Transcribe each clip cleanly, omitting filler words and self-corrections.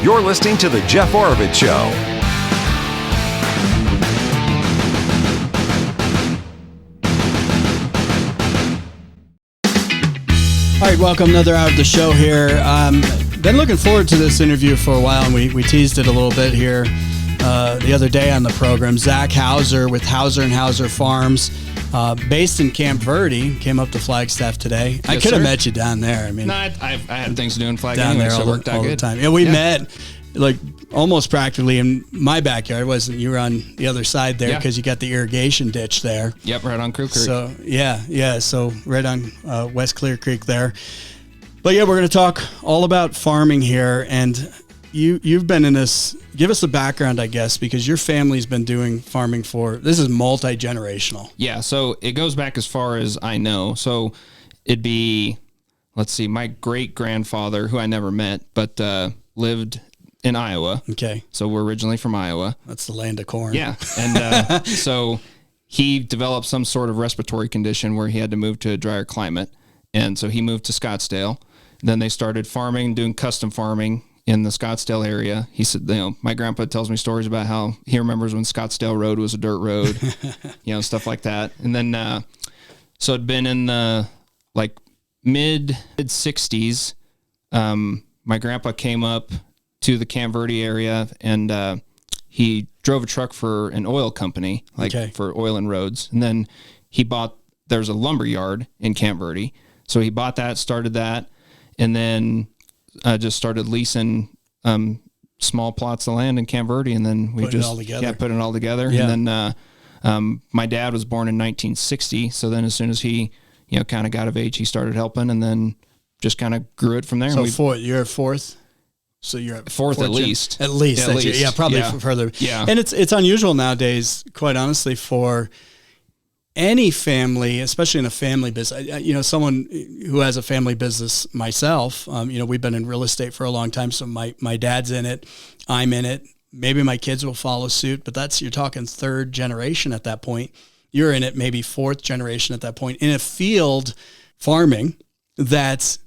You're listening to The Jeff Oravits Show. All right, welcome another hour of the show here. Been looking forward to this interview for a while, and we teased it a little bit here the other day on the program. Zach Hauser with Hauser & Hauser Farms, based in Camp Verde, came up to Flagstaff today. Yes, I could have met you down there. I mean, no, I had things to do in Flag down anyway, there so all, it worked out all good. the time. Yeah, we met like almost practically in my backyard. Wasn't you were on the other side there because you got the irrigation ditch there. Yep, right on Crew Creek. So so right on West Clear Creek there. But yeah, we're going to talk all about farming here, and you've been in this. Give us the background, I guess, because your family's been doing farming this is multi-generational. Yeah, so it goes back as far as I know. So it'd be, let's see, my great-grandfather, who I never met, but lived in Iowa. Okay. So we're originally from Iowa. That's the land of corn. Yeah, and so he developed some sort of respiratory condition where he had to move to a drier climate, and so he moved to Scottsdale. Then they started farming, doing custom farming in the Scottsdale area. He said, my grandpa tells me stories about how he remembers when Scottsdale Road was a dirt road, stuff like that. And then, so it'd been in the mid 60s. My grandpa came up to the Camp Verde area, and he drove a truck for an oil company, for oil and roads. And then there's a lumber yard in Camp Verde. So he bought that, started that, and then just started leasing small plots of land in Camp Verde, and then we put it all together. Yeah. And then my dad was born in 1960, so then as soon as he kind of got of age, he started helping, and then just kind of grew it from there. So you're fourth. So you're at fourth at least. At least. Yeah, probably further. Yeah. And it's unusual nowadays, quite honestly, for any family, especially in a family business, someone who has a family business myself, we've been in real estate for a long time. So my dad's in it, I'm in it. Maybe my kids will follow suit, but you're talking third generation at that point. You're in it, maybe fourth generation at that point in a field farming that's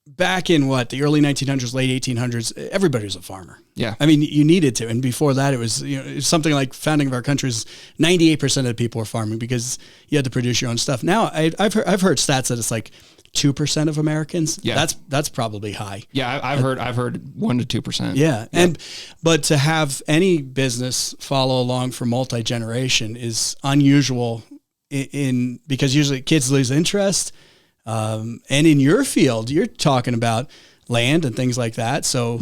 back in the early 1900s, late 1800s, everybody was a farmer. Yeah. I mean, you needed to. And before that, it was, something like founding of our country is 98% of the people were farming because you had to produce your own stuff. Now, I've heard stats that it's like 2% of Americans. Yeah. That's probably high. Yeah. I've heard 1 to 2%. Yeah. But to have any business follow along for multi-generation is unusual because usually kids lose interest. And in your field, you're talking about land and things like that. So,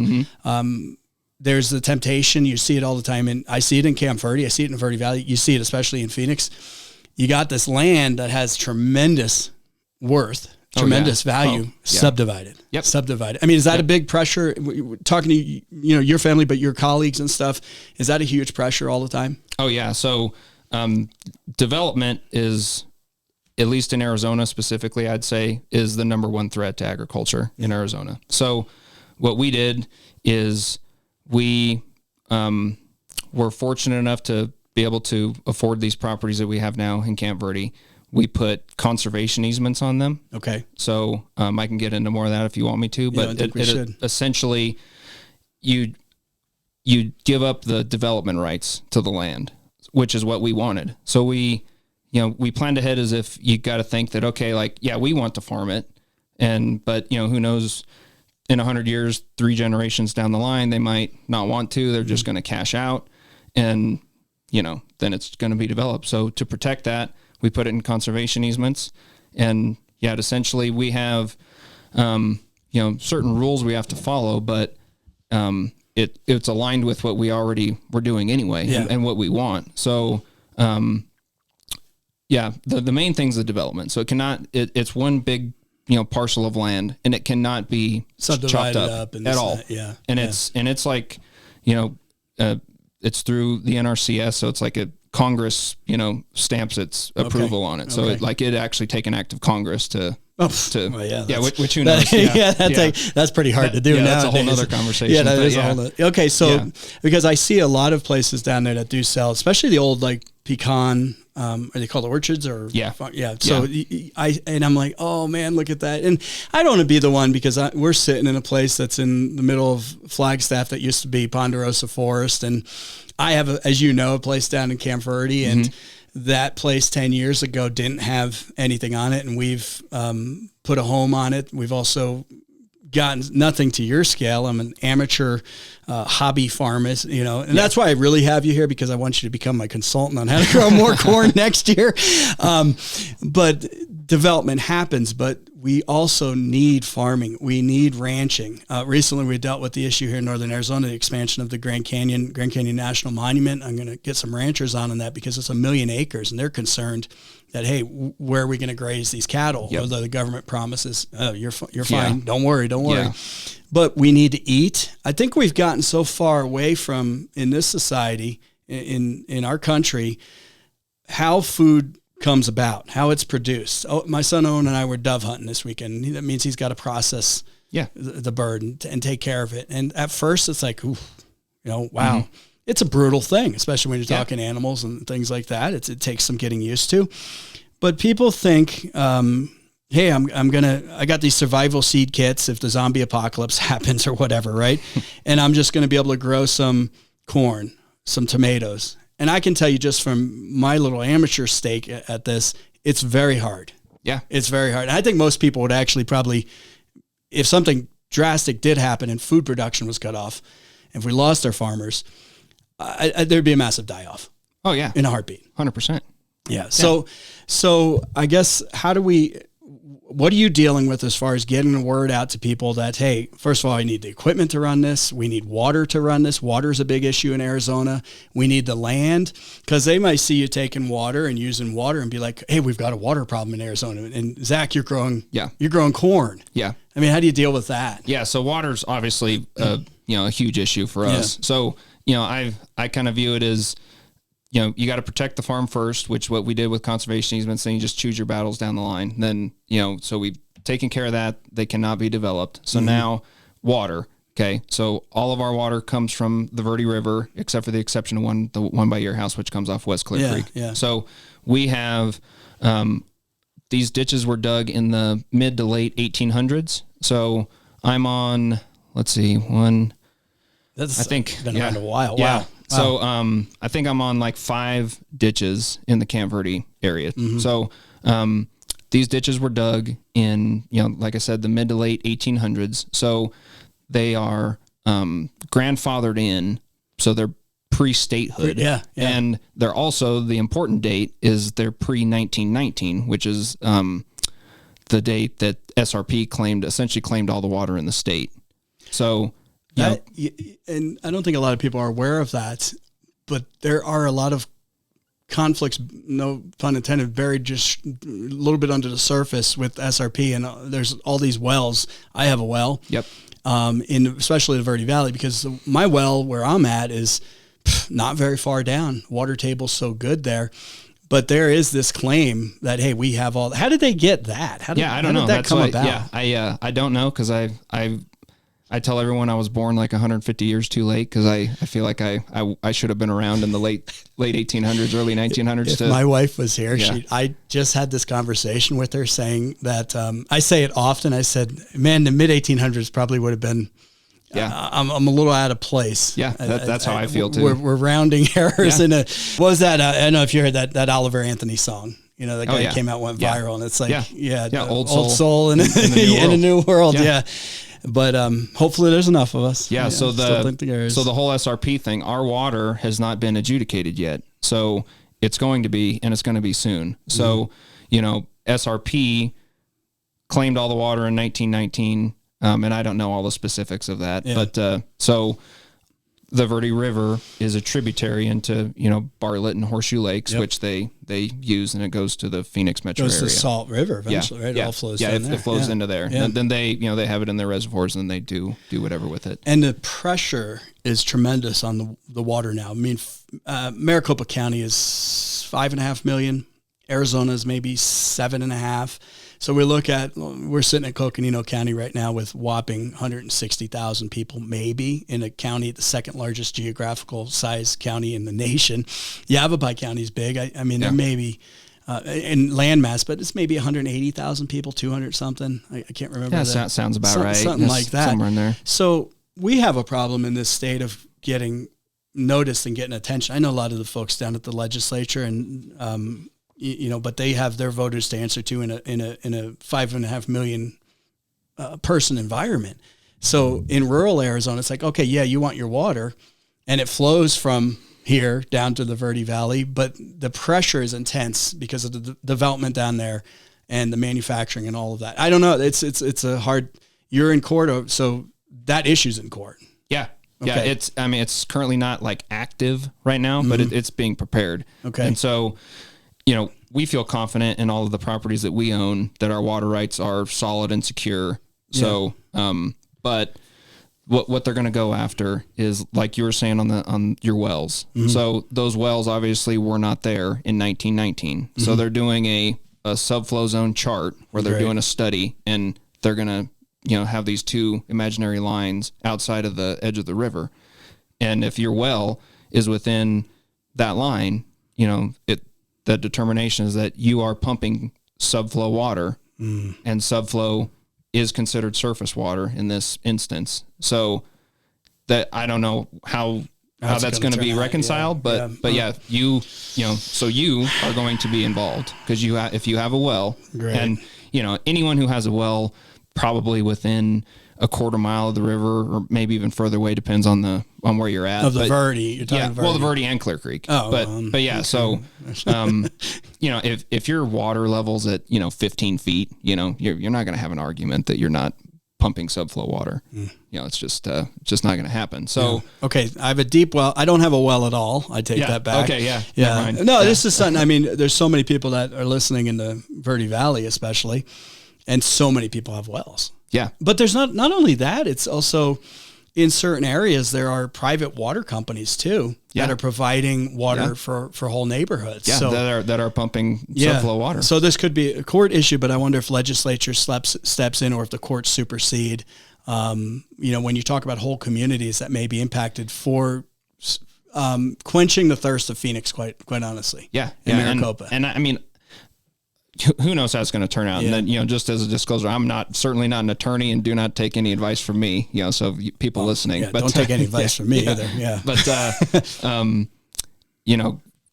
there's the temptation. You see it all the time. And I see it in Camp Verde. I see it in Verde Valley. You see it especially in Phoenix. You got this land that has tremendous worth, tremendous value, subdivided. Yep. Subdivided. I mean, is that a big pressure? Talking to, your family, but your colleagues and stuff, is that a huge pressure all the time? Oh yeah. So, development is, at least in Arizona specifically, I'd say, is the number one threat to agriculture in Arizona. So what we did is we were fortunate enough to be able to afford these properties that we have now in Camp Verde. We put conservation easements on them. Okay. So I can get into more of that if you want me to, but it essentially you give up the development rights to the land, which is what we wanted. So we planned ahead as if you got to think that, okay, we want to farm it. But who knows, in 100 years, 3 generations down the line, they might not want to, they're just going to cash out and, then it's going to be developed. So to protect that, we put it in conservation easements, and essentially we have, certain rules we have to follow, but, it's aligned with what we already were doing anyway and what we want. So, the main thing's the development. So it's one big, parcel of land, and it cannot be chopped up at all. Yeah. And it's like, it's through the NRCS. So it's like Congress, stamps its approval on it. So it actually take an act of Congress to which who knows? That's pretty hard to do now. That's a whole nother conversation. Yeah, that is a whole. Okay, so because I see a lot of places down there that do sell, especially the old pecan Are they called orchards or? Yeah. Yeah. So I'm like, oh man, look at that. And I don't want to be the one because we're sitting in a place that's in the middle of Flagstaff that used to be Ponderosa Forest. And I have, as you know, a place down in Camp Verde, and that place 10 years ago didn't have anything on it. And we've put a home on it. We've also gotten nothing to your scale. I'm an amateur hobby farmist, and that's why I really have you here, because I want you to become my consultant on how to grow more corn next year. But development happens, but we also need farming. We need ranching. Recently, we dealt with the issue here in Northern Arizona, the expansion of the Grand Canyon National Monument. I'm going to get some ranchers on that because it's 1 million acres, and they're concerned that, hey, where are we going to graze these cattle? Yep. Although the government promises, oh, you're fine. Don't worry. Yeah. But we need to eat. I think we've gotten so far away from, in this society, in our country, how food comes about, how it's produced. Oh, my son Owen and I were dove hunting this weekend. That means he's got to process the bird and take care of it. And at first it's like, ooh, wow. Mm-hmm. It's a brutal thing, especially when you're talking animals and things like that. It takes some getting used to. But people think, hey, I got these survival seed kits if the zombie apocalypse happens or whatever, right? And I'm just going to be able to grow some corn, some tomatoes. And I can tell you just from my little amateur stake at this, it's very hard. Yeah. It's very hard. And I think most people would actually probably, if something drastic did happen and food production was cut off, if we lost our farmers, there'd be a massive die-off. Oh, yeah. In a heartbeat. 100%. Yeah. So I guess what are you dealing with as far as getting the word out to people that, hey, first of all, I need the equipment to run this. We need water to run this. Water is a big issue in Arizona. We need the land, because they might see you taking water and using water and be like, hey, we've got a water problem in Arizona. And Zach, you're growing corn. Yeah. I mean, how do you deal with that? Yeah. So water's obviously, a huge issue for us. Yeah. So, I kind of view it as, you got to protect the farm first, which what we did with conservation easements, then you just choose your battles down the line. Then, so we've taken care of that. They cannot be developed. So now water. Okay. So all of our water comes from the Verde River, except for the exception of the one by your house, which comes off West Cliff Creek. Yeah. So we have, these ditches were dug in the mid to late 1800s. So I'm on, let's see, been around a while. Yeah. Wow. So, I think I'm on like 5 ditches in the Camp Verde area. Mm-hmm. So, these ditches were dug in, like I said, the mid to late 1800s. So they are, grandfathered in. So they're pre-statehood. Yeah. And they're also, the important date is they're pre-1919, which is, the date that SRP essentially claimed all the water in the state. So, and I don't think a lot of people are aware of that, but there are a lot of conflicts, no pun intended, buried just a little bit under the surface with SRP. And there's all these wells. I have a well. Yep. Especially the Verde Valley, because my well where I'm at is not very far down. Water table's so good there. But there is this claim that, hey, we have all. How did they get that? I don't know. How did that come about? Yeah, I don't know, because I tell everyone I was born like 150 years too late, because I feel like I should have been around in the late 1800s, early 1900s. If my wife was here, I just had this conversation with her saying that, I say it often. I said, man, the mid 1800s probably would have been, I'm a little out of place. Yeah, that's how I feel too. We're rounding errors. And what was that? I don't know if you heard that Oliver Anthony song. That guy came out, went viral, and it's like, old soul in a new world. Yeah. But hopefully there's enough of us. Yeah. So the whole SRP thing, our water has not been adjudicated yet. So it's going to be, and it's going to be soon. So, SRP claimed all the water in 1919. And I don't know all the specifics of that, but so the Verde River is a tributary into, Bartlett and Horseshoe Lakes, which they use, and it goes to the Phoenix metro area. It goes to Salt River eventually, right? It all flows in there. It flows into there. Yeah. And then they have it in their reservoirs, and they do whatever with it. And the pressure is tremendous on the water now. I mean, Maricopa County is 5.5 million. Arizona is maybe 7.5. So we're sitting in Coconino County right now with whopping 160,000 people, maybe, in a county, the second largest geographical size county in the nation. Yavapai County is big. I mean, there may be, in landmass, but it's maybe 180,000 people, 200 something. I can't remember. Yeah, that sounds about right. Something like that. Somewhere in there. So we have a problem in this state of getting noticed and getting attention. I know a lot of the folks down at the legislature, and but they have their voters to answer to in a 5.5 million person environment. So in rural Arizona, it's like, okay, yeah, you want your water, and it flows from here down to the Verde Valley, but the pressure is intense because of the development down there and the manufacturing and all of that. I don't know. It's a hard. You're in court, so that issue's in court. Yeah. Okay. Yeah, it's currently not like active right now, but it's being prepared. Okay. And so, we feel confident in all of the properties that we own that our water rights are solid and secure. So, but what they're going to go after is, like you were saying, on your wells. So those wells obviously were not there in 1919. So they're doing a subflow zone chart where they're doing a study, and they're going to have these two imaginary lines outside of the edge of the river. And if your well is within that line, the determination is that you are pumping subflow water, and subflow is considered surface water in this instance. So that I don't know how that's going to be reconciled, but so you are going to be involved because if you have a well, and anyone who has a well probably within a quarter mile of the river, or maybe even further away, depends on where you're at. Of the Verde, you're talking Verde. Well, the Verde and Clear Creek. Oh, but yeah, okay. So if your water level's at 15 feet, you're not going to have an argument that you're not pumping subflow water. It's just not going to happen. So okay, I have a deep well. I don't have a well at all. I take that back. Okay, yeah. No, this is something. I mean, there's so many people that are listening in the Verde Valley, especially. And so many people have wells. Yeah. But there's not only that, it's also in certain areas, there are private water companies too that are providing water for whole neighborhoods. Yeah, so, that are pumping subflow water. So this could be a court issue, but I wonder if legislature steps in or if the courts supersede. When you talk about whole communities that may be impacted for quenching the thirst of Phoenix, quite honestly. Yeah. In Maricopa. And I mean, who knows how it's going to turn out? Yeah. And then, just as a disclosure, I'm certainly not an attorney and do not take any advice from me, so people listening, but don't take any advice from me either. Yeah. But,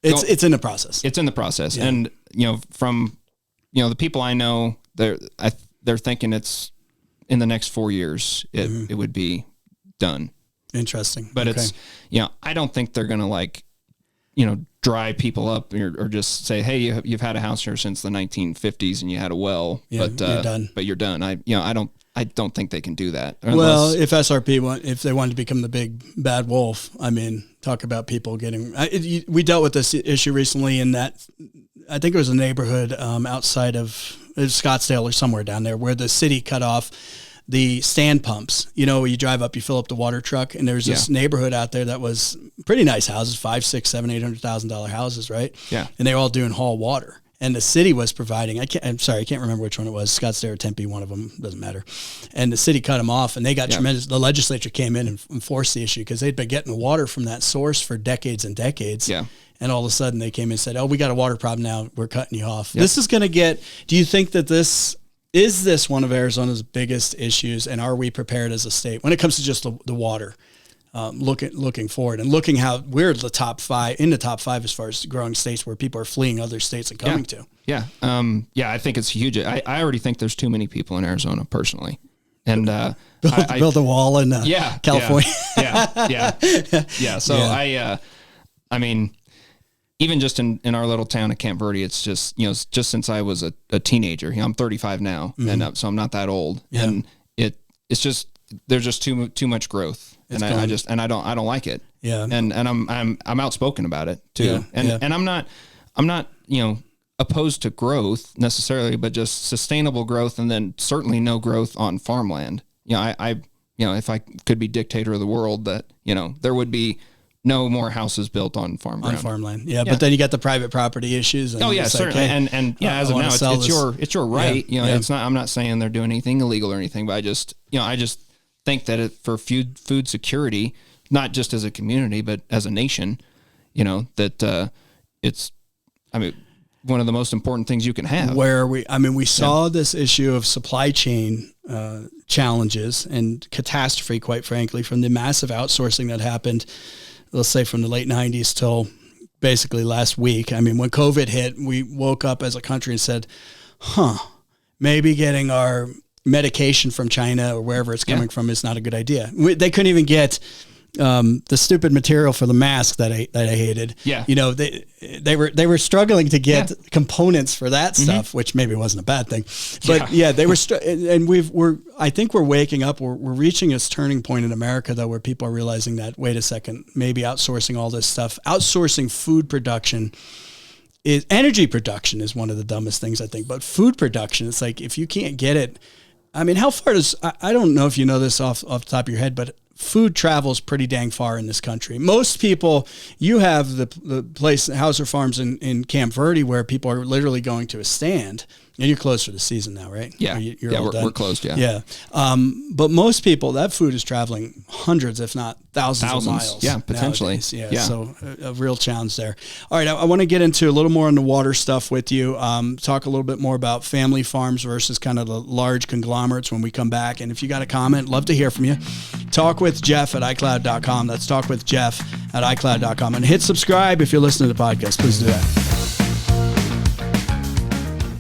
it's in the process. It's in the process. Yeah. And, from, the people I know, they're thinking it's in the next 4 years, it would be done. Interesting. But it's, I don't think they're going to dry people up or just say, hey, you've had a house here since the 1950s and you had a well, but you're done. I don't think they can do that. Well, if SRP if they wanted to become the big bad wolf, I mean, talk about people getting, we dealt with this issue recently in that, I think it was a neighborhood outside of Scottsdale or somewhere down there where the city cut off the stand pumps. You drive up, you fill up the water truck, and there's this neighborhood out there that was pretty nice houses, $500,000, $600,000, $700,000 houses, right? Yeah. And they were all doing haul water. And the city was providing, I can't remember which one it was, Scottsdale or Tempe, one of them, doesn't matter. And the city cut them off, and they got tremendous, the legislature came in and enforced the issue because they'd been getting water from that source for decades and decades. Yeah. And all of a sudden they came in and said, oh, we got a water problem now, we're cutting you off. Yep. This is going to do you think that is this one of Arizona's biggest issues, and are we prepared as a state when it comes to just the water? Looking forward and looking how we're in the top five as far as growing states where people are fleeing other states and coming to. Yeah. I think it's huge. I already think there's too many people in Arizona personally. And build a wall in California. Yeah. So I mean, even just in our little town of Camp Verde, it's just, just since I was a teenager, I'm 35 now, and so I'm not that old. Yeah. And it's just, there's just too much growth. And I don't like it. Yeah. And I'm outspoken about it too. Yeah. And I'm not, opposed to growth necessarily, but just sustainable growth, and then certainly no growth on farmland. If I could be dictator of the world, that, there would be no more houses built on farm ground. On farmland. Yeah. But then you got the private property issues. And Certainly. Like, hey, as of now, it's your right. Yeah. It's not, I'm not saying they're doing anything illegal or anything, but I just think that for food security, not just as a community, but as a nation, that it's, one of the most important things you can have. We saw this issue of supply chain challenges and catastrophe, quite frankly, from the massive outsourcing that happened, let's say from the late 90s till basically last week. When COVID hit, we woke up as a country and said, maybe getting our medication from China or wherever it's coming from is not a good idea. They couldn't even get the stupid material for the mask that I hated. Yeah. They were struggling to get components for that stuff, which maybe wasn't a bad thing, but they were, and I think we're waking up. We're reaching this turning point in America though, where people are realizing that, wait a second, maybe outsourcing all this stuff, outsourcing food production energy production is one of the dumbest things I think, but food production, it's like, if you can't get it, how far does, I don't know if you know this off the top of your head, but food travels pretty dang far in this country. Most people, you have the place, Hauser Farms in Camp Verde, where people are literally going to a stand. And you're closed for the season now, right? Yeah. We're closed. Yeah. Yeah. But most people, that food is traveling hundreds, if not thousands of miles. Yeah, potentially. Yeah. So a real challenge there. All right. I want to get into a little more on the water stuff with you. Talk a little bit more about family farms versus kind of the large conglomerates when we come back. And if you got a comment, love to hear from you. Talk with Jeff at iCloud.com. That's talk with Jeff at iCloud.com. And hit subscribe if you're listening to the podcast. Please do that.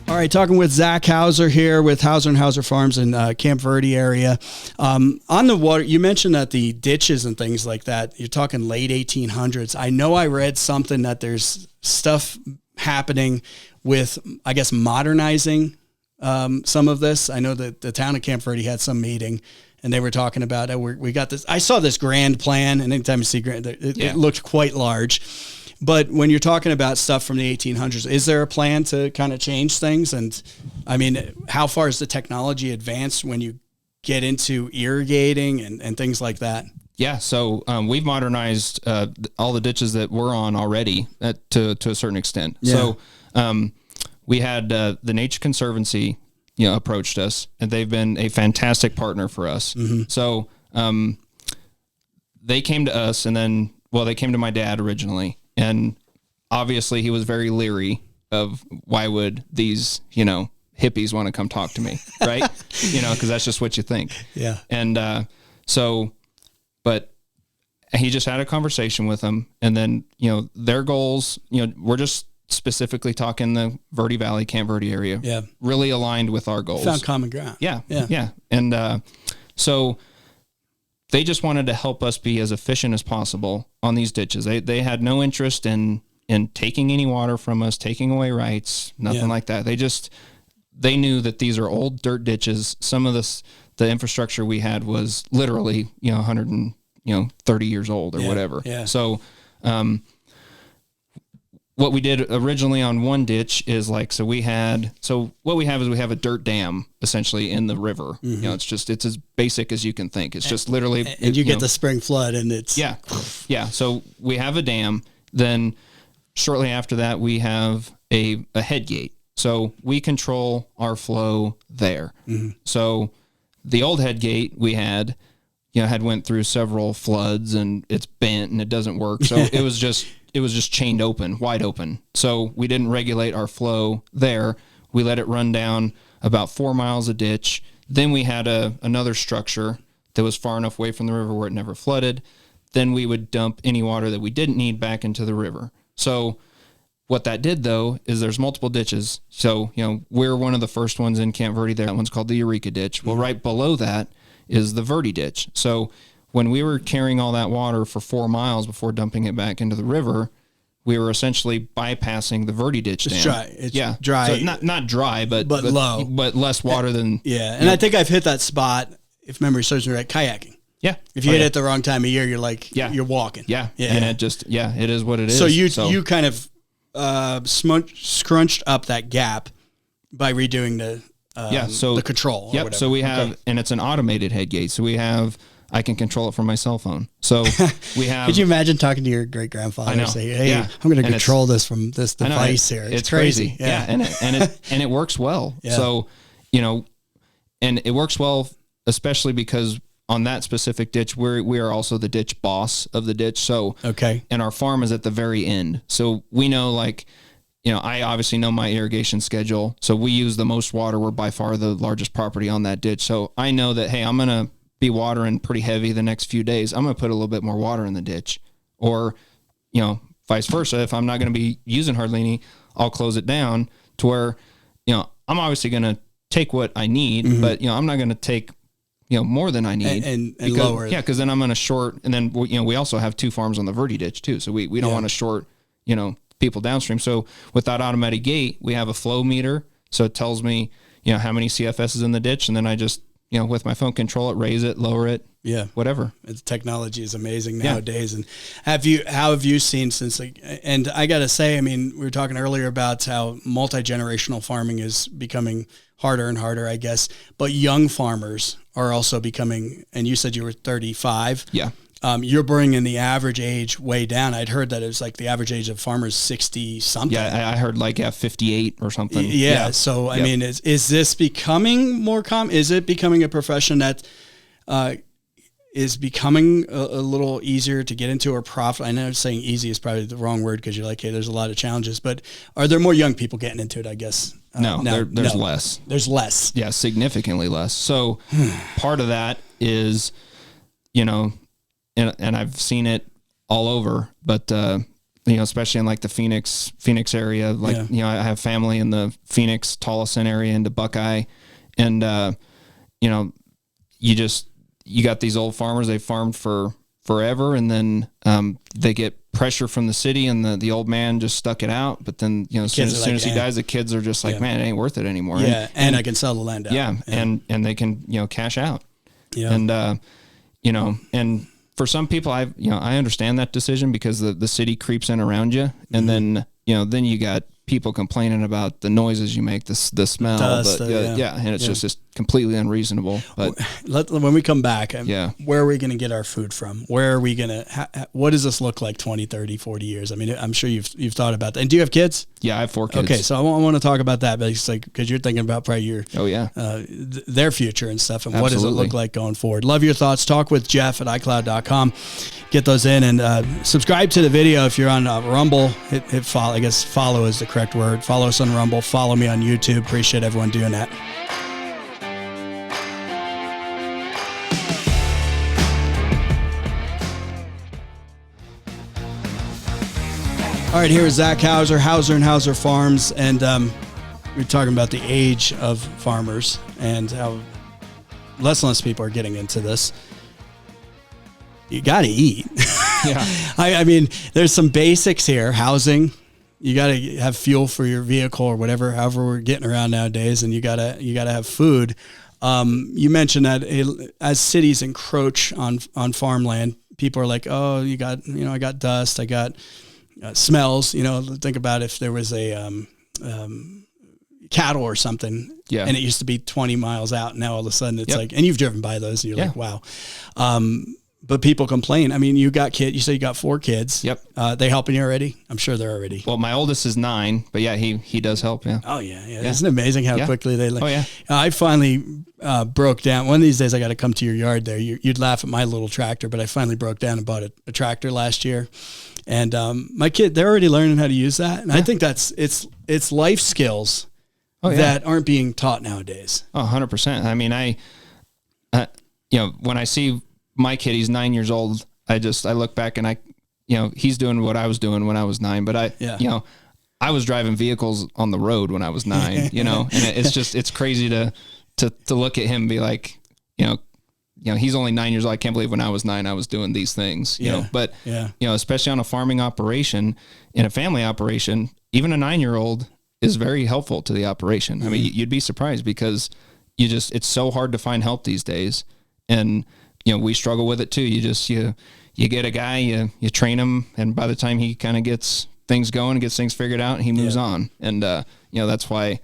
All right, talking with Zach Hauser here with Hauser and Hauser Farms in Camp Verde area. On the water, you mentioned that the ditches and things like that, you're talking late 1800s. I know I read something that there's stuff happening with, I guess, modernizing some of this. I know that the town of Camp Verde had some meeting, and they were talking about it. We got this. I saw this grand plan, and anytime you see grand, it looked quite large. But when you're talking about stuff from the 1800s, is there a plan to kind of change things? And how far is the technology advanced when you get into irrigating and things like that? Yeah. So we've modernized all the ditches that we're on already to a certain extent. Yeah. So we had the Nature Conservancy, approached us, and they've been a fantastic partner for us. Mm-hmm. So they came to us, and then, they came to my dad originally. And obviously he was very leery of why would these, hippies want to come talk to me, right? Because that's just what you think. Yeah. And but he just had a conversation with them. And then, their goals, we're just specifically talking the Verde Valley, Camp Verde area. Yeah. Really aligned with our goals. Found common ground. Yeah. And so they just wanted to help us be as efficient as possible on these ditches. They had no interest in taking any water from us, taking away rights, nothing like that. They knew that these are old dirt ditches. Some of the infrastructure we had was literally, 130 years old or whatever. Yeah. So, what we did originally on one ditch is what we have is we have a dirt dam essentially in the river. Mm-hmm. It's as basic as you can think. It's just literally, and you get the spring flood and it's, yeah. So we have a dam. Then shortly after that, we have a head gate. So we control our flow there. Mm-hmm. So the old head gate we had went through several floods and it's bent and it doesn't work. So it was just chained open, wide open. So we didn't regulate our flow there. We let it run down about 4 miles a ditch. Then we had another structure that was far enough away from the river where it never flooded. Then we would dump any water that we didn't need back into the river. So what that did, though, is there's multiple ditches. So, we're one of the first ones in Camp Verde there. That one's called the Eureka Ditch. Well, right below that is the Verde Ditch. So when we were carrying all that water for 4 miles before dumping it back into the river, we were essentially bypassing the Verde Ditch dam. It's dry. It's dry. So not dry, but low. But less water than... Yeah, and I think I've hit that spot, if memory serves me right, kayaking. Yeah. If you hit it at the wrong time of year, you're walking. Yeah. And it is what it is. So you kind of scrunched up that gap by redoing the control. Yep. So we have, and it's an automated head gate. So we have I can control it from my cell phone. So we have. Could you imagine talking to your great grandfather and say, "Hey, I'm going to control this from this device here"? It's crazy. Yeah. And it works well. Yeah. So, and it works well, especially because on that specific ditch, we are also the ditch boss of the ditch. So, and our farm is at the very end. So we know, like, I obviously know my irrigation schedule. So we use the most water. We're by far the largest property on that ditch. So I know that, hey, I'm going to be watering pretty heavy the next few days. I'm going to put a little bit more water in the ditch, or, vice versa. If I'm not going to be using hardly any, I'll close it down to where, I'm obviously going to take what I need, but, I'm not going to take, more than I need and lower. Yeah. Cause then I'm going to short. And then, we also have 2 farms on the Verde ditch too. So we don't want to short, people downstream. So with that automatic gate, we have a flow meter. So it tells me, how many CFS is in the ditch. And then I just, with my phone, control it, raise it, lower it. Yeah. Whatever. Technology is amazing nowadays. And how have you seen since, and I got to say, I mean, we were talking earlier about how multi-generational farming is becoming harder and harder, I guess, but young farmers are also becoming, and you said you were 35. Yeah. You're bringing the average age way down. I'd heard that it was like the average age of farmers 60 something. Yeah, I heard like 58 or something. Yeah. So I mean, is this becoming more common? Is it becoming a profession that is becoming a little easier to get into or profit? I know saying easy is probably the wrong word because you're like, hey, there's a lot of challenges. But are there more young people getting into it? I guess. There's less. There's less. Yeah, significantly less. So part of that is, and I've seen it all over, but, especially in like the Phoenix area, like, I have family in the Phoenix, Tolleson area into Buckeye. And, you got these old farmers, they farmed for forever. And then, they get pressure from the city and the old man just stuck it out. But then, as soon as he dies, the kids are just like, man, it ain't worth it anymore. Yeah. And I can sell the land out. Yeah. And they can, cash out. Yeah. And, and for some people, I understand that decision because the city creeps in around you, and then you got people complaining about the noises you make, the smell, dust, and it's just completely unreasonable. But when we come back, where are we going to get our food from? Where are we going to? What does this look like 20, 30, 40 years? I mean, I'm sure you've thought about that. And do you have kids? Yeah, I have 4 kids. Okay, so I want to talk about that, but it's like because you're thinking about probably their future and stuff, and Absolutely. What does it look like going forward? Love your thoughts. Talk with Jeff at iCloud.com. Get those in and subscribe to the video if you're on Rumble. Hit follow. I guess follow is the correct word. Follow us on Rumble. Follow me on YouTube. Appreciate everyone doing that. All right, here is Zach Hauser, Hauser & Hauser Farms, and we're talking about the age of farmers and how less and less people are getting into this. You got to eat. Yeah. I mean, there's some basics here. Housing, you got to have fuel for your vehicle or whatever, however we're getting around nowadays, and you got to have food. You mentioned that as cities encroach on farmland, people are like, oh, I got dust, I got smells. Think about if there was a cattle or something, and it used to be 20 miles out, and now all of a sudden it's like, and you've driven by those, and you're like, wow. But people complain. I mean, you say you got 4 kids. Yep. They helping you already? I'm sure they're already. Well, my oldest is 9, but he does help. Yeah. Oh yeah. Isn't it amazing how quickly they? Oh yeah. I finally broke down. One of these days, I got to come to your yard there. You'd laugh at my little tractor, but I finally broke down and bought a tractor last year. And my kid, they're already learning how to use that, and I think it's life skills that aren't being taught nowadays. 100%. I mean, when I see my kid, he's 9 years old. I look back and he's doing what I was doing when I was 9, but I was driving vehicles on the road when I was 9, and it's crazy to look at him and be like, he's only 9 years old. I can't believe when I was 9, I was doing these things, but especially on a farming operation, in a family operation, even a 9-year-old is very helpful to the operation. Mm-hmm. I mean, you'd be surprised because it's so hard to find help these days. And, we struggle with it too. You get a guy, you train him, and by the time he kind of gets things going, gets things figured out, he moves on. And, that's why,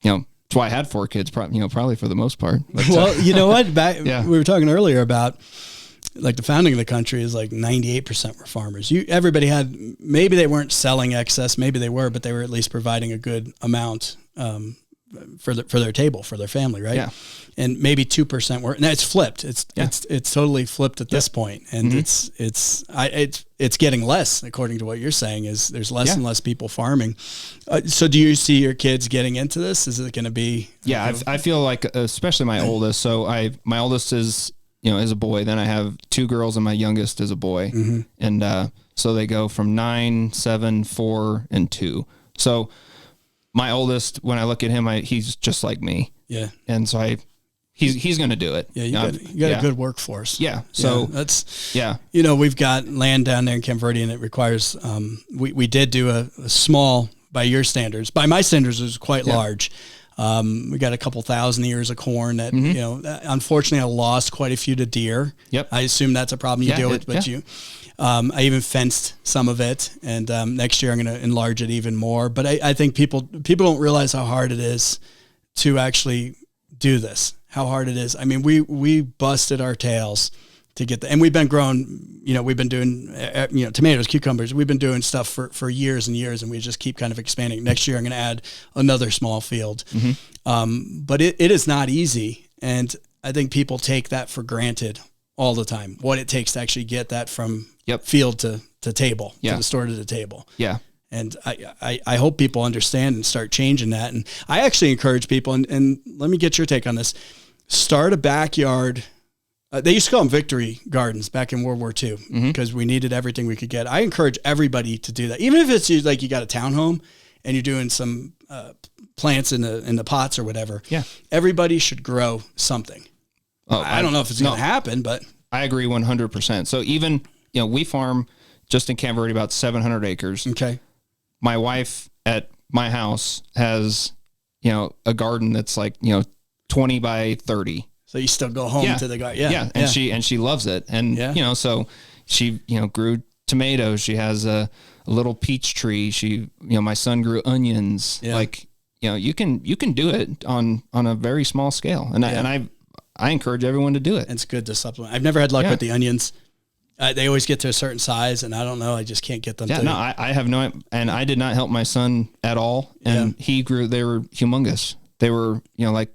that's why I had 4 kids, probably for the most part. But, well, you know what? We were talking earlier about like the founding of the country is like 98% were farmers. Everybody had, maybe they weren't selling excess, maybe they were, but they were at least providing a good amount for their table, for their family, right? Yeah. And maybe 2% were. Now it's flipped. It's totally flipped at this point, and it's getting less, according to what you're saying. Is there's less and less people farming. So do you see your kids getting into this? Is it going to be? Yeah, I feel like, especially my oldest. So my oldest is a boy. Then I have 2 girls, and my youngest is a boy. Mm-hmm. And so they go from 9, 7, 4, and 2. So my oldest, when I look at him, he's just like me. Yeah. And so he's going to do it. Yeah. You got a good workforce. Yeah. So that's, we've got land down there in Camp Verde, and it requires, we did do a small, by your standards, by my standards, it was quite large. We got a couple thousand ears of corn that, unfortunately I lost quite a few to deer. Yep. I assume that's a problem you deal with, but I even fenced some of it, and next year I'm going to enlarge it even more. But I think people don't realize how hard it is to actually do this, how hard it is. I mean, we busted our tails to get and we've been growing, we've been doing, tomatoes, cucumbers. We've been doing stuff for years and years, and we just keep kind of expanding. Next year I'm going to add another small field. Mm-hmm. But it is not easy. And I think people take that for granted all the time, what it takes to actually get that from field to table, to the store to the table. Yeah. And I hope people understand and start changing that. And I actually encourage people, and let me get your take on this, start a backyard. They used to call them victory gardens back in World War II because we needed everything we could get. I encourage everybody to do that. Even if it's like you got a townhome and you're doing some plants in the pots or whatever. Yeah. Everybody should grow something. Oh, I don't know if it's going to happen, but I agree 100%. So even, we farm just in Camp Verde about 700 acres. Okay. My wife at my house has, a garden that's like, 20 by 30. So you still go home to the garden. Yeah. And she loves it. And, so she, grew tomatoes. She has a little peach tree. She, my son grew onions. Yeah. Like, you can do it on a very small scale. And I encourage everyone to do it. It's good to supplement. I've never had luck with the onions. They always get to a certain size, and I don't know. I just can't get them. Yeah, no, I have no, and I did not help my son at all. And he grew. They were humongous. They were, like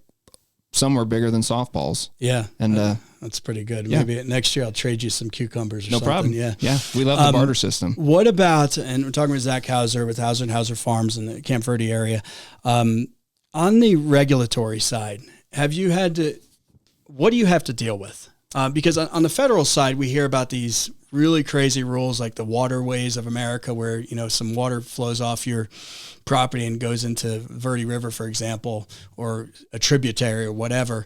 some were bigger than softballs. Yeah, and that's pretty good. Maybe next year I'll trade you some cucumbers or something. No problem. Yeah, we love the barter system. What about? And we're talking with Zach Hauser with Hauser and Hauser Farms in the Camp Verde area. On the regulatory side, have you had to? What do you have to deal with? Because on the federal side, we hear about these really crazy rules like the waterways of America where, some water flows off your property and goes into Verde River, for example, or a tributary or whatever.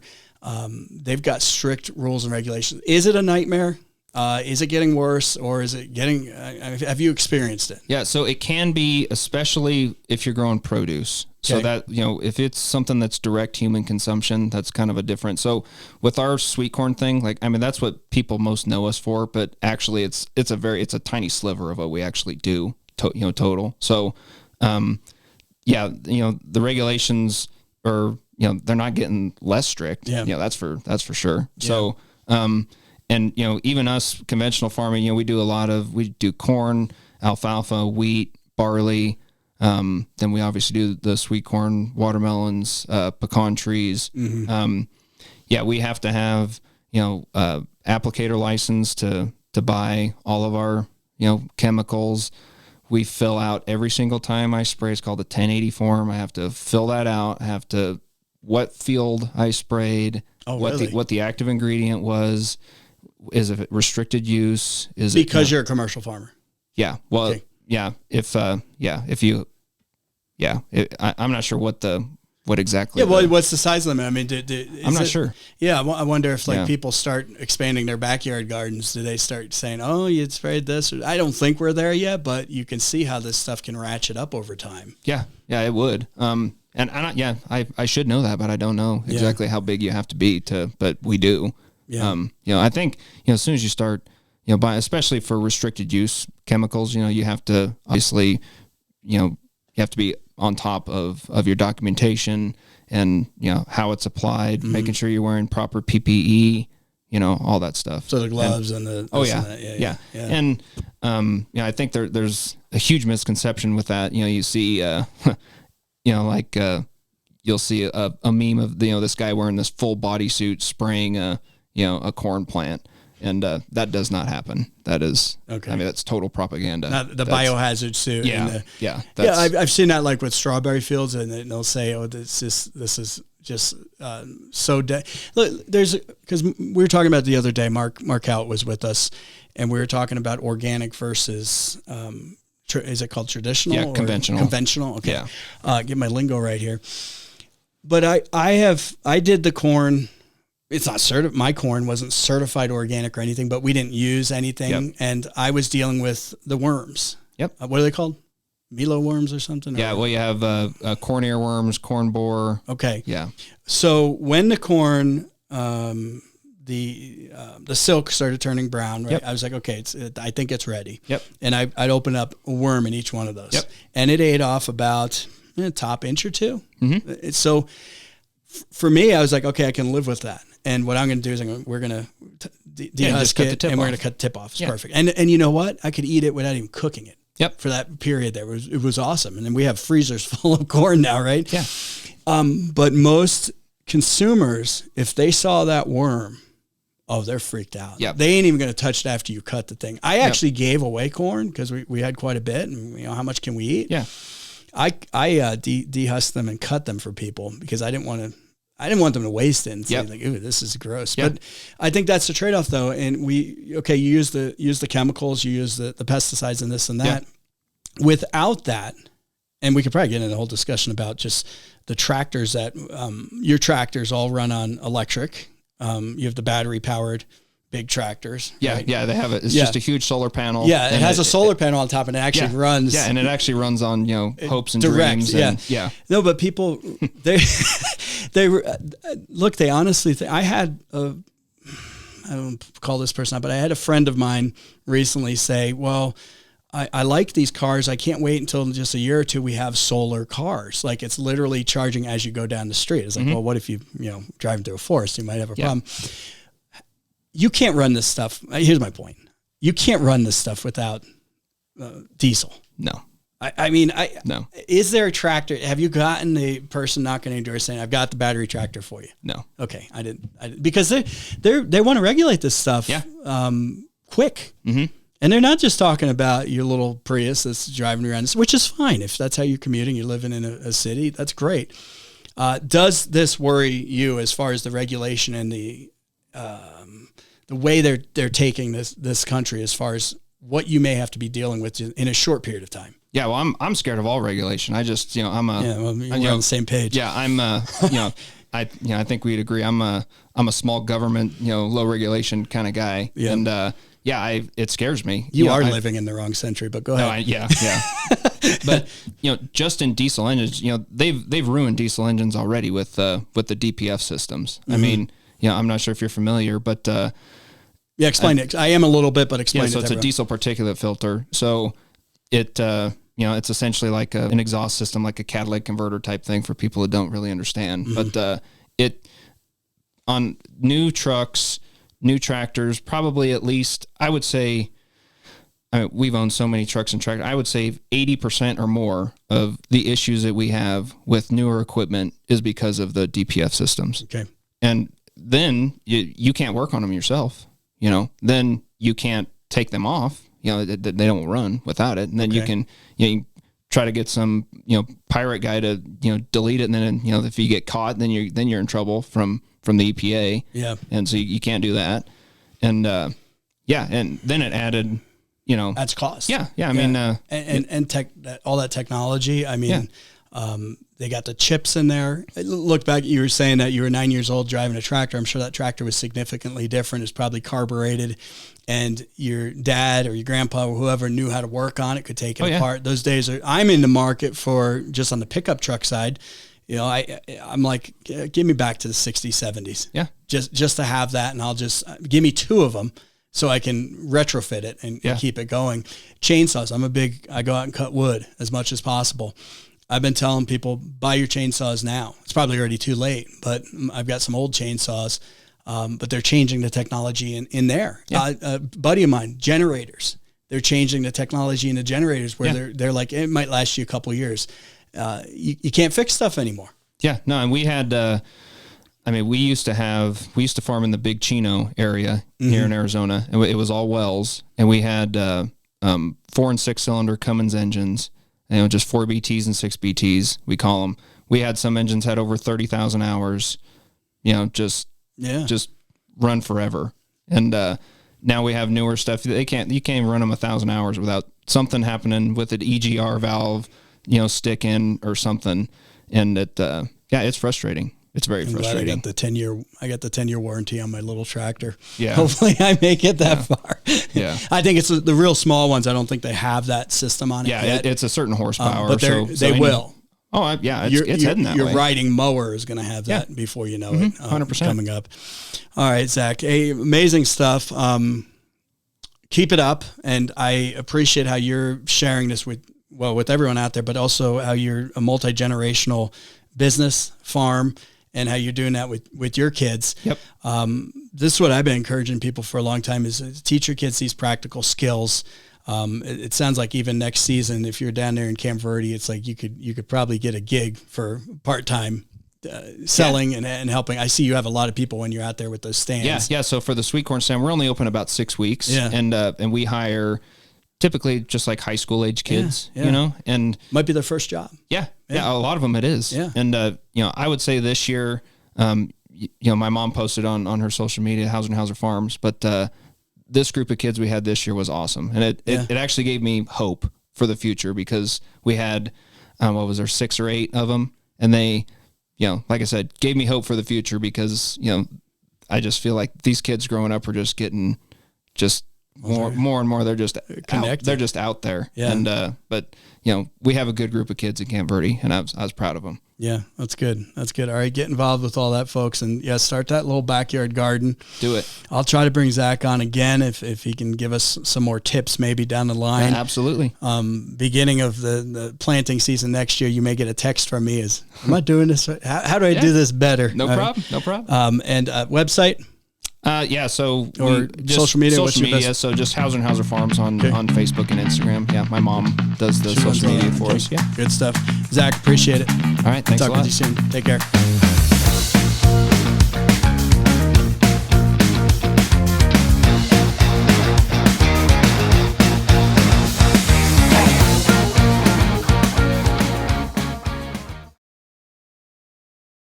They've got strict rules and regulations. Is it a nightmare? Is it getting worse, or is it getting, have you experienced it? Yeah. So it can be, especially if you're growing produce. So that, if it's something that's direct human consumption, that's kind of a different. So with our sweet corn thing, that's what people most know us for, but actually it's a tiny sliver of what we actually do, total. So, the regulations are, they're not getting less strict. Yeah. That's for sure. Yeah. So, and, even us conventional farming, we do corn, alfalfa, wheat, barley. Then we obviously do the sweet corn, watermelons, pecan trees. Mm-hmm. We have to have, applicator license to buy all of our, chemicals. We fill out every single time I spray. It's called the 1080 form. I have to fill that out. I have to, what field I sprayed, what the active ingredient was. Is it restricted use? Is because you're a commercial farmer? Yeah. Well, I'm not sure what exactly. Yeah. Well, what's the size limit? I mean, I'm not sure. Yeah. I wonder if people start expanding their backyard gardens, do they start saying, oh, you sprayed this? I don't think we're there yet, but you can see how this stuff can ratchet up over time. Yeah. Yeah, it would. I should know that, but I don't know exactly how big you have to be but we do. Yeah. I think, as soon as you start, especially for restricted use chemicals, you have to obviously, you have to be on top of your documentation and, how it's applied, making sure you're wearing proper PPE, all that stuff. So the gloves and the, yeah. And, I think there's a huge misconception with that. You see, you'll see a meme of, this guy wearing this full bodysuit spraying a corn plant. And that does not happen. That is, okay. That's total propaganda. Not the biohazard suit. Yeah. I've seen that like with strawberry fields, and they'll say, "Oh, this is just so dead." Look, because we were talking about the other day. Mark Hout was with us, and we were talking about organic versus. Is it called traditional? Yeah, conventional. Conventional. Okay. Yeah. Get my lingo right here. But I did the corn. It's not my corn wasn't certified organic or anything, but we didn't use anything. Yep. And I was dealing with the worms. Yep. What are they called? Milo worms or something? Yeah. Well, you have corn earworms, corn borer. Okay. Yeah. So when the corn, the silk started turning brown, right? Yep. I was like, okay, I think it's ready. Yep. And I'd open up a worm in each one of those. Yep. And it ate off about top inch or two. Mm-hmm. So for me, I was like, okay, I can live with that. And what I'm going to do is we're going to dehusk it, and we're going to cut the tip off. It's perfect. And you know what? I could eat it without even cooking it. Yep. For that period there, it was awesome. And then we have freezers full of corn now, right? Yeah. But most consumers, if they saw that worm, they're freaked out. Yep. They ain't even going to touch it after you cut the thing. I actually gave away corn because we had quite a bit, and how much can we eat? Yeah. I dehusked them and cut them for people because I didn't want them to waste it and say like, ooh, this is gross. Yep. But I think that's the trade-off though. And you use the chemicals, you use the pesticides and this and that. Yep. Without that, and we could probably get into a whole discussion about just the tractors that, your tractors all run on electric. You have the battery powered big tractors. Yeah. Right? Yeah. They have it. It's just a huge solar panel. Yeah. It has a solar panel on top and it actually runs. Yeah. And it actually runs on, hopes and direct, dreams. And, yeah. No, but people, they honestly think I had I don't call this person out, but I had a friend of mine recently say, well, I like these cars. I can't wait until just a year or two we have solar cars. Like it's literally charging as you go down the street. It's like, well, what if you driving through a forest? You might have a problem. You can't run this stuff. Here's my point. You can't run this stuff without diesel. No. No. Is there a tractor? Have you gotten the person knocking on your door saying, I've got the battery tractor for you? No. Okay. I didn't because they want to regulate this stuff quick. Mm-hmm. And they're not just talking about your little Prius that's driving around, which is fine. If that's how you're commuting, you're living in a city, that's great. Does this worry you as far as the regulation and the way they're taking this country as far as what you may have to be dealing with in a short period of time? Yeah, well, I'm scared of all regulation. I just, we're on the same page. Yeah, I'm, I think we'd agree. I'm a small government, low regulation kind of guy. Yeah. And, it scares me. You are living in the wrong century, but go ahead. Yeah. But, just in diesel engines, they've ruined diesel engines already with the DPF systems. Mm-hmm. I mean, I'm not sure if you're familiar, but, explain it. I am a little bit, but explain it. So it's a diesel particulate filter. So it, it's essentially like an exhaust system, like a catalytic converter type thing for people that don't really understand. Mm-hmm. But it on new trucks, new tractors, probably at least, I would say, we've owned so many trucks and tractors. I would say 80% or more of the issues that we have with newer equipment is because of the DPF systems. Okay. And then you can't work on them yourself. Then you can't take them off. They don't run without it. And then you can try to get some, pirate guy to, delete it. And then, if you get caught, then you're in trouble from the EPA. Yeah. And so you can't do that. And, and then it added, that's cost. Yeah. I mean, all that technology. I mean, they got the chips in there. Look back, you were saying that you were 9 years old driving a tractor. I'm sure that tractor was significantly different. It's probably carbureted, and your dad or your grandpa or whoever knew how to work on it, could take it apart. Those days I'm in the market for just on the pickup truck side. I'm like, give me back to the 60s, 70s. Yeah. Just to have that. And I'll just give me two of them so I can retrofit it and keep it going. Chainsaws. I go out and cut wood as much as possible. I've been telling people, buy your chainsaws now. It's probably already too late, but I've got some old chainsaws. but they're changing the technology in there. A buddy of mine, generators. They're changing the technology in the generators where they're like, it might last you a couple of years. You can't fix stuff anymore. Yeah, no, and we had, we used to farm in the Big Chino area here in Arizona, and it was all wells, and we had 4 and 6 cylinder Cummins engines, just 4 BTs and 6 BTs, we call them. We had some engines had over 30,000 hours, just run forever. And now we have newer stuff. You can't even run them 1,000 hours without something happening with an EGR valve, sticking or something. And it's frustrating. It's very frustrating. I got the 10-year warranty on my little tractor. Yeah. Hopefully I make it that far. Yeah. I think it's the real small ones. I don't think they have that system on it yet. It's a certain horsepower. But they will. It's heading that way. Your riding mower is going to have that before you know it. 100%. Coming up. All right, Zach. Hey, amazing stuff. Keep it up. And I appreciate how you're sharing this with everyone out there, but also how you're a multi-generational business, farm, and how you're doing that with your kids. Yep. This is what I've been encouraging people for a long time is teach your kids these practical skills. It sounds like even next season, if you're down there in Camp Verde, it's like you could probably get a gig for part-time selling and helping. I see you have a lot of people when you're out there with those stands. Yeah. So for the sweet corn stand, we're only open about 6 weeks, and we hire typically just like high school age kids, and might be their first job. Yeah. A lot of them it is. Yeah. And I would say this year, my mom posted on her social media, Hauser and Hauser Farms, but this group of kids we had this year was awesome. And it actually gave me hope for the future because we had, 6 or 8 of them. And they, like I said, gave me hope for the future because, I just feel like these kids growing up are just getting more and more. They're just connected. They're just out there. Yeah. And, but we have a good group of kids in Camp Verde and I was proud of them. Yeah, that's good. That's good. All right, get involved with all that, folks, and start that little backyard garden. Do it. I'll try to bring Zach on again if he can give us some more tips maybe down the line. Yeah, absolutely. Beginning of the planting season next year, you may get a text from me am I doing this? How do I do this better? No problem. And website? So or just social media. Social media. So just Hauser and Hauser Farms on Facebook and Instagram. Yeah, my mom does the social media for us. Yeah, good stuff. Zach, appreciate it. All right, thanks a lot. Talk with you soon. Take care.